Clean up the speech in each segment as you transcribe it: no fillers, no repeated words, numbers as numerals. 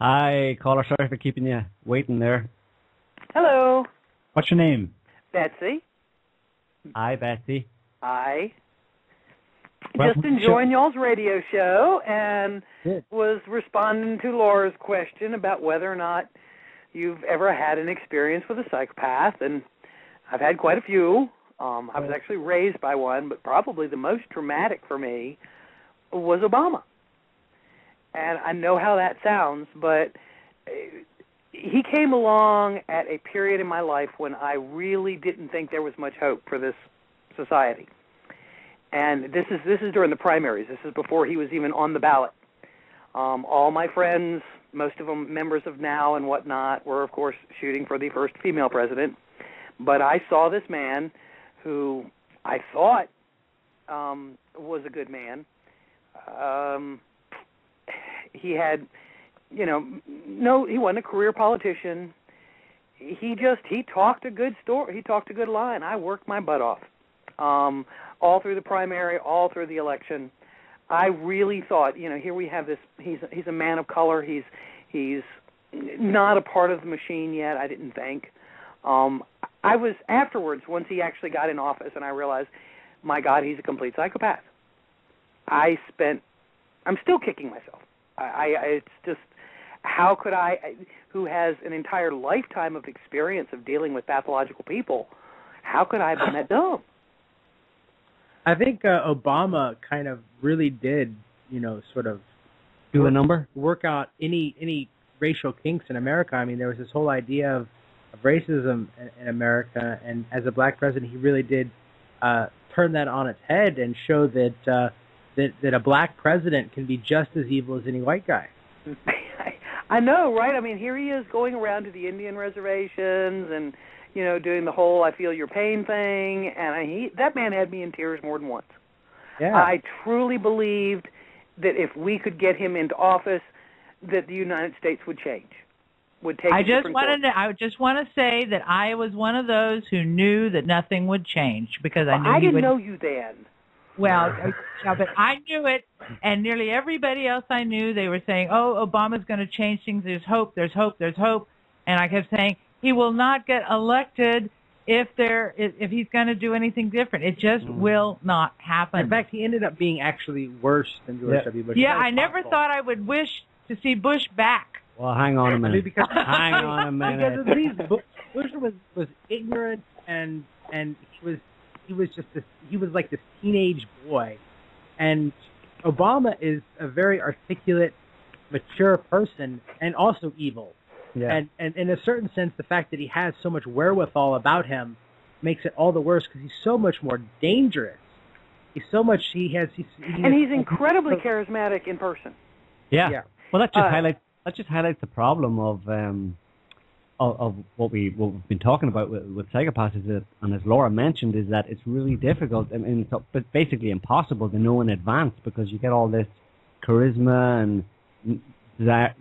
Hi, caller. Sorry for keeping you waiting there. Hello. What's your name? Betsy. Hi, Betsy. Hi. Well, Just enjoying y'all's radio show and Good. was responding to Laura's question about whether or not you've ever had an experience with a psychopath, and I've had quite a few. I was actually raised by one, but probably the most traumatic for me was Obama. And I know how that sounds, but he came along at a period in my life when I really didn't think there was much hope for this society. And this is during the primaries. This is before he was even on the ballot. All my friends, most of them members of NOW and whatnot, were, of course, shooting for the first female president. But I saw this man who I thought was a good man. He had, he wasn't a career politician. He talked a good story. He talked a good line. I worked my butt off, all through the primary, all through the election. I really thought, here we have this. He's a man of color. He's not a part of the machine yet. I didn't think. I was afterwards, once he actually got in office, and I realized, my God, he's a complete psychopath. I'm still kicking myself. It's just, how could I, who has an entire lifetime of experience of dealing with pathological people, how could I have been that dumb? I think Obama kind of really did, sort of do a number, work out any racial kinks in America. I mean, there was this whole idea of racism in America, and as a black president, he really did turn that on its head and show that a black president can be just as evil as any white guy. I know, right? I mean, here he is going around to the Indian reservations and, doing the whole I feel your pain thing, and that man had me in tears more than once. Yeah. I truly believed that if we could get him into office, that the United States would change. I just want to say that I was one of those who knew that nothing would change because I knew I didn't know you then. Well, but I knew it, and nearly everybody else I knew, they were saying, "Oh, Obama's going to change things. There's hope. There's hope. There's hope." And I kept saying, "He will not get elected if he's going to do anything different. It just will not happen." In fact, he ended up being actually worse than George W. Bush. Yeah, I never thought I would wish to see Bush back. Well, hang on a minute. Hang on a minute. Because Bush was ignorant and he was like this teenage boy, and Obama is a very articulate, mature person and also evil. Yeah. And in a certain sense, the fact that he has so much wherewithal about him makes it all the worse because he's so much more dangerous. He's incredibly charismatic in person. Yeah. Well, that just highlights the problem of what we've been talking about with psychopaths, is that, and as Laura mentioned, is that it's really difficult. I mean, it's basically impossible to know in advance because you get all this charisma and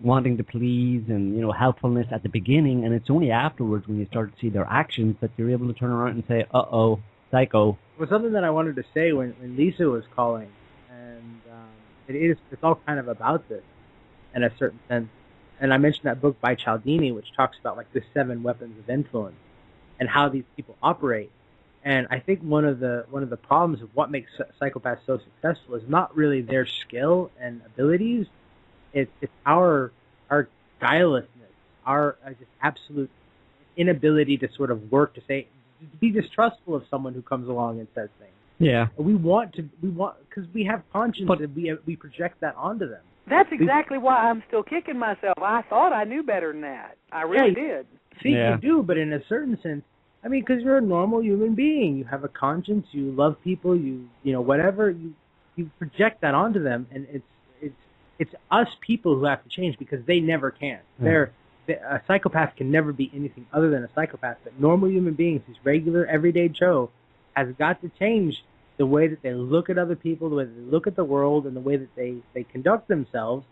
wanting to please and helpfulness at the beginning, and it's only afterwards when you start to see their actions that you're able to turn around and say, "Uh-oh, psycho." Well, something that I wanted to say when Lisa was calling, and it's all kind of about this in a certain sense. And I mentioned that book by Cialdini, which talks about like the 7 weapons of influence and how these people operate. And I think one of the problems of what makes psychopaths so successful is not really their skill and abilities. It's our guilelessness, our just absolute inability to sort of to be distrustful of someone who comes along and says things. Yeah. We want because we have conscience and we project that onto them. That's exactly why I'm still kicking myself. I thought I knew better than that. I really did. See, you do, but in a certain sense, I mean, because you're a normal human being. You have a conscience. You love people. You whatever. You project that onto them, and it's us people who have to change because they never can. A psychopath can never be anything other than a psychopath. But normal human beings, this regular, everyday Joe, has got to change the way that they look at other people, the way that they look at the world, and the way that they conduct themselves,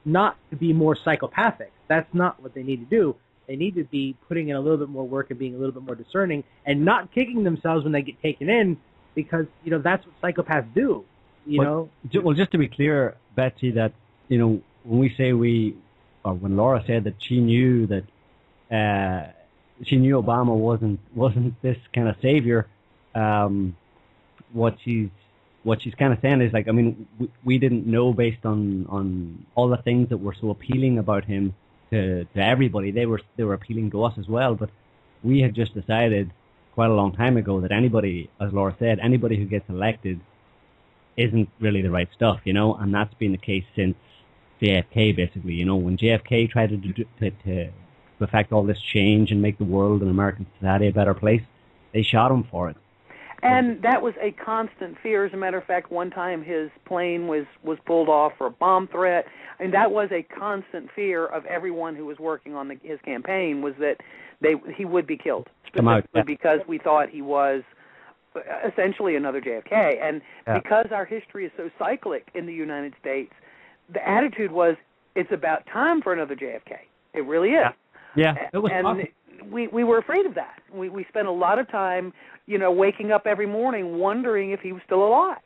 not to be more psychopathic. That's not what they need to do. They need to be putting in a little bit more work and being a little bit more discerning and not kicking themselves when they get taken in because, that's what psychopaths do, Well, just to be clear, Betsy, that, when we say we or when Laura said that she knew Obama wasn't this kind of savior, what she's kind of saying is like, I mean, we didn't know based on all the things that were so appealing about him to everybody. They were appealing to us as well, but we had just decided quite a long time ago that anybody, as Laura said, anybody who gets elected isn't really the right stuff, you know, and that's been the case since JFK, basically. You know, when JFK tried to affect all this change and make the world and American society a better place, they shot him for it. And that was a constant fear. As a matter of fact, one time his plane was pulled off for a bomb threat, and that was a constant fear of everyone who was working on his campaign, was that he would be killed, specifically because we thought he was essentially another JFK. And because our history is so cyclic in the United States, the attitude was, it's about time for another JFK. It really is. Yeah, it was and awesome. we were afraid of that. We spent a lot of time, you know, waking up every morning wondering if he was still alive.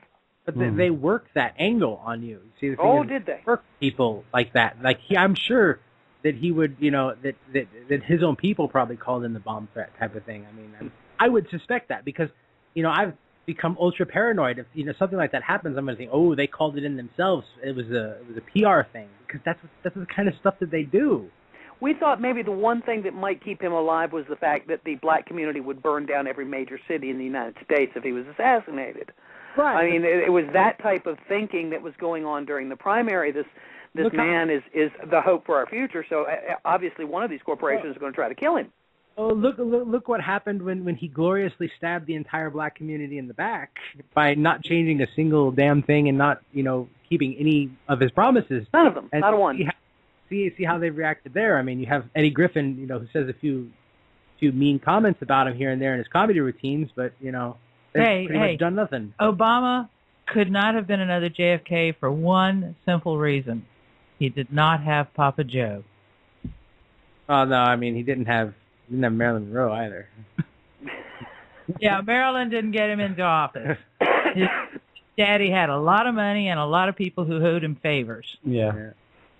But they worked that angle on you. See, the thing oh, is, did they? Work people like that. Like I'm sure that he would, you know, that his own people probably called in the bomb threat type of thing. I mean, I would suspect that because, you know, I've become ultra paranoid. If, you know, something like that happens, I'm going to think, oh, they called it in themselves. It was a PR thing, because that's the kind of stuff that they do. We thought maybe the one thing that might keep him alive was the fact that the black community would burn down every major city in the United States if he was assassinated. Right. I mean, it was that type of thinking that was going on during the primary. This man is the hope for our future, so obviously one of these corporations is going to try to kill him. Oh, look what happened when he gloriously stabbed the entire black community in the back by not changing a single damn thing and not, you know, keeping any of his promises. None of them, and not a one. See how they've reacted there. I mean, you have Eddie Griffin, you know, who says a few mean comments about him here and there in his comedy routines, but, you know, they've pretty much done nothing. Obama could not have been another JFK for one simple reason. He did not have Papa Joe. Oh, no, I mean, he didn't have Marilyn Monroe either. Yeah, Marilyn didn't get him into office. His daddy had a lot of money and a lot of people who owed him favors. Yeah.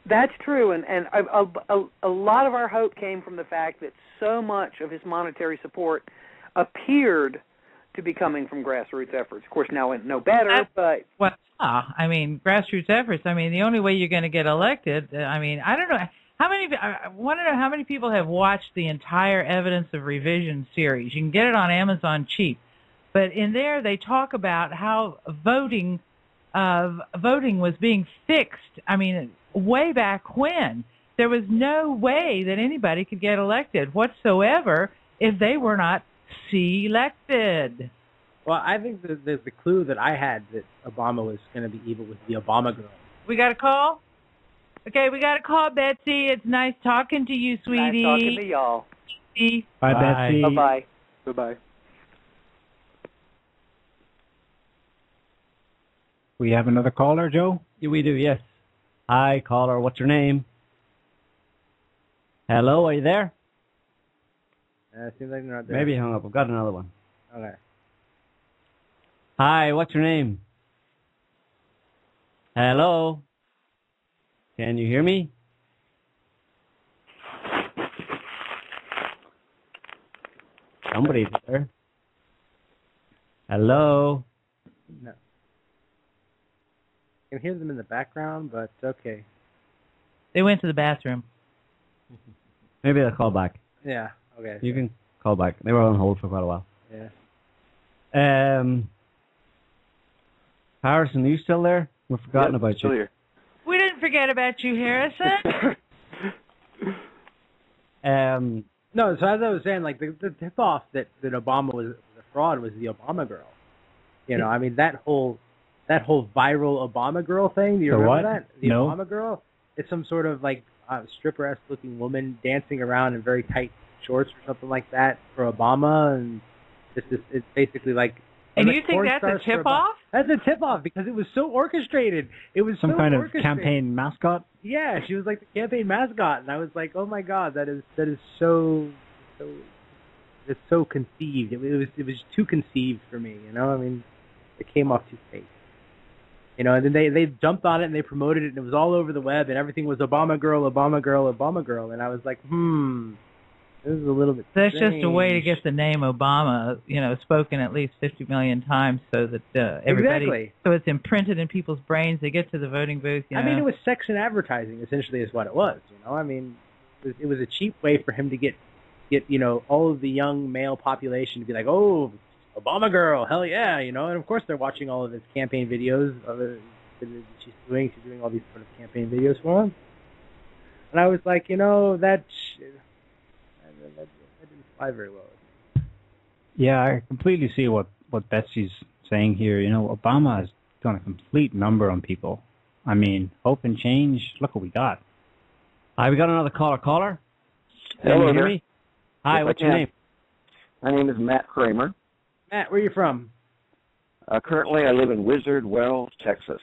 That's true, and a lot of our hope came from the fact that so much of his monetary support appeared to be coming from grassroots efforts. Of course, now no better, but... Well, I mean, grassroots efforts, I mean, the only way you're going to get elected, I mean, I don't know, I want to know how many people have watched the entire Evidence of Revision series. You can get it on Amazon cheap, but in there they talk about how voting was being fixed, I mean, way back when. There was no way that anybody could get elected whatsoever if they were not selected. Well, I think the clue that I had that Obama was going to be evil was the Obama girl. We got a call? Okay, we got a call, Betsy. It's nice talking to you, sweetie. Nice talking to y'all. Bye, Betsy. Bye-bye. Bye-bye. We have another caller, Joe? Yeah, we do, yes. Hi, caller. What's your name? Hello, are you there? Seems like they're not there. Maybe hung up. I've got another one. Okay. Hi, what's your name? Hello? Can you hear me? Somebody's there. Hello? No. I can hear them in the background, but okay. They went to the bathroom. Maybe they'll call back. Yeah, okay. You can call back. They were on hold for quite a while. Yeah. Harrison, are you still there? We've forgotten about still you. Here. We didn't forget about you, Harrison. No, so as I was saying, like the tip-off that Obama was a fraud was the Obama girl. You know, I mean that whole viral Obama girl thing. Do you remember that? The Obama girl. It's some sort of like stripper-esque looking woman dancing around in very tight shorts or something like that for Obama, and it's basically like. And you think that's a tip-off? That's a tip-off because it was so orchestrated. It was some kind of campaign mascot. Yeah, she was like the campaign mascot, and I was like, oh my god, that is so it's so conceived. It was too conceived for me, you know. I mean, it came off too fake. You know, and then they jumped on it and they promoted it, and it was all over the web, and everything was Obama girl, Obama girl, Obama girl, and I was like, this is a little bit That's strange. just a way to get the name Obama, spoken at least 50 million times so that everybody... Exactly. So it's imprinted in people's brains. They get to the voting booth, I mean, it was sex and advertising, essentially, is what it was, I mean, it was a cheap way for him to get all of the young male population to be like, oh, Obama girl, hell yeah, and of course they're watching all of his campaign videos she's doing all these sort of campaign videos for him. And I was like, that didn't fly very well. Yeah, I completely see what Betsy's saying here. Obama has done a complete number on people. I mean, hope and change, look what we got. Hi, we got another caller. Hello Can you hear there. me? Hi, Yes, what's your name? My name is Matt Kramer. Matt, where are you from? Currently, I live in Wizard Wells, Texas.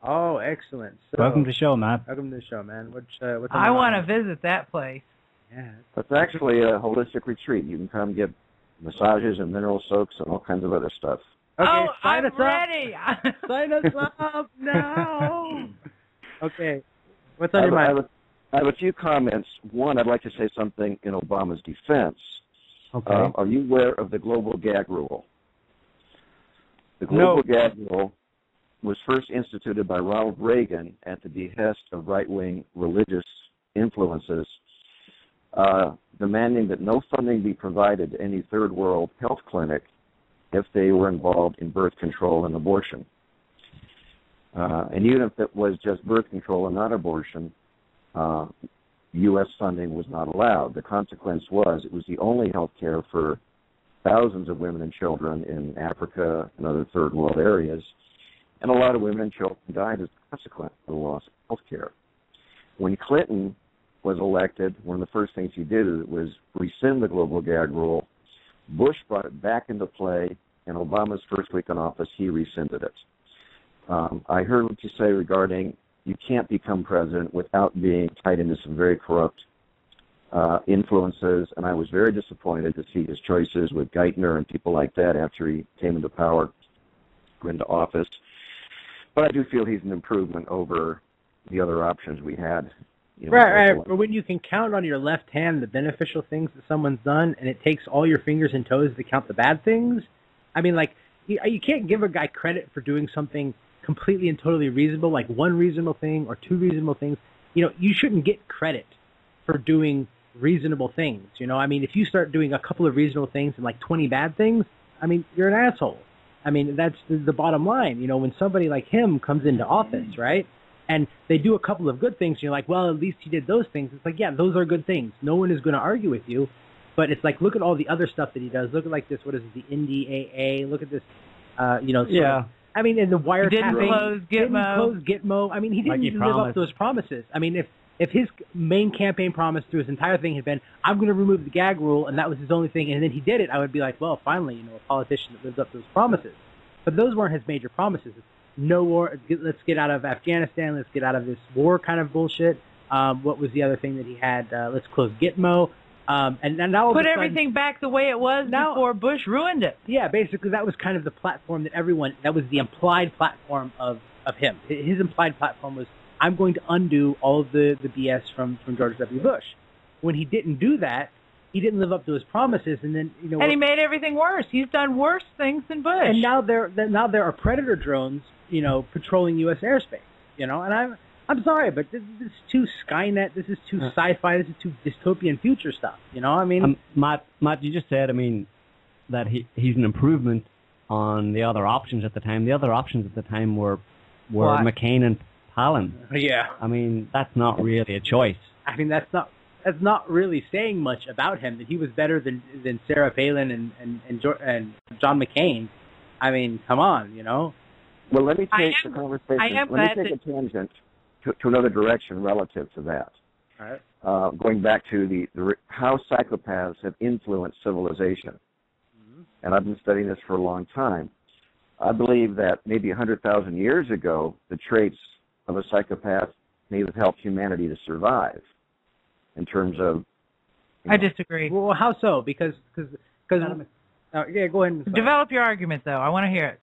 Oh, excellent. So, Welcome to the show, Matt. Welcome to the show, man. What's I want to visit that place. Yeah. It's actually a holistic retreat. You can come get massages and mineral soaks and all kinds of other stuff. Okay, sign I'm us ready. up. Sign us up now. Okay. What's on your mind? I have a few comments. One, I'd like to say something in Obama's defense. Okay. Are you aware of the global gag rule? The global gag rule was first instituted by Ronald Reagan at the behest of right-wing religious influences, demanding that no funding be provided to any third world health clinic if they were involved in birth control and abortion. And even if it was just birth control and not abortion, U.S. funding was not allowed. The consequence was it was the only health care for thousands of women and children in Africa and other third world areas, and a lot of women and children died as a consequence of the loss of health care. When Clinton was elected, one of the first things he did was rescind the global gag rule. Bush brought it back into play, and Obama's first week in office, he rescinded it. I heard what you say regarding you can't become president without being tied into some very corrupt influences, and I was very disappointed to see his choices with Geithner and people like that after he came into power, into office. But I do feel he's an improvement over the other options we had. Right. But when you can count on your left hand the beneficial things that someone's done, and it takes all your fingers and toes to count the bad things, I mean, like, you can't give a guy credit for doing something completely and totally reasonable, like one reasonable thing or two reasonable things. You shouldn't get credit for doing reasonable things. I mean, if you start doing a couple of reasonable things and like 20 bad things, I mean, you're an asshole. I mean, that's the bottom line. When somebody like him comes into office, right, and they do a couple of good things, and you're like, well, at least he did those things. It's like, yeah, those are good things. No one is going to argue with you. But it's like, look at all the other stuff that he does. Look at like this, what is it, the NDAA. Look at this, Yeah. I mean, in the wiretap Didn't close Gitmo. I mean, he didn't even live up to his promises. I mean, if his main campaign promise through his entire thing had been, I'm going to remove the gag rule, and that was his only thing, and then he did it, I would be like, well, finally, a politician that lives up to his promises. But those weren't his major promises. No war, let's get out of Afghanistan, let's get out of this war kind of bullshit. What was the other thing that he had? Let's close Gitmo. And now put everything back the way it was before Bush ruined it. Yeah, basically that was kind of the platform that that was the implied platform of him. His implied platform was, I'm going to undo all of the BS from George W. Bush. When he didn't do that, he didn't live up to his promises, and then and he made everything worse. He's done worse things than Bush. And now there are predator drones, patrolling U.S. airspace. And I'm sorry, but this is too Skynet. This is too sci-fi. This is too dystopian future stuff. I mean, Matt, you just said, that he's an improvement on the other options at the time. The other options at the time were McCain and Palin. Yeah. I mean, that's not really a choice. I mean, that's not really saying much about him. That he was better than Sarah Palin and John McCain. I mean, come on, Well, let me take the conversation. Let me take a tangent to another direction relative to that. All right. Going back to how psychopaths have influenced civilization. Mm-hmm. And I've been studying this for a long time. I believe that maybe 100,000 years ago, the traits of a psychopath may have helped humanity to survive in terms of... I disagree. Well, how so? Because yeah, go ahead. Develop your argument, though. I want to hear it.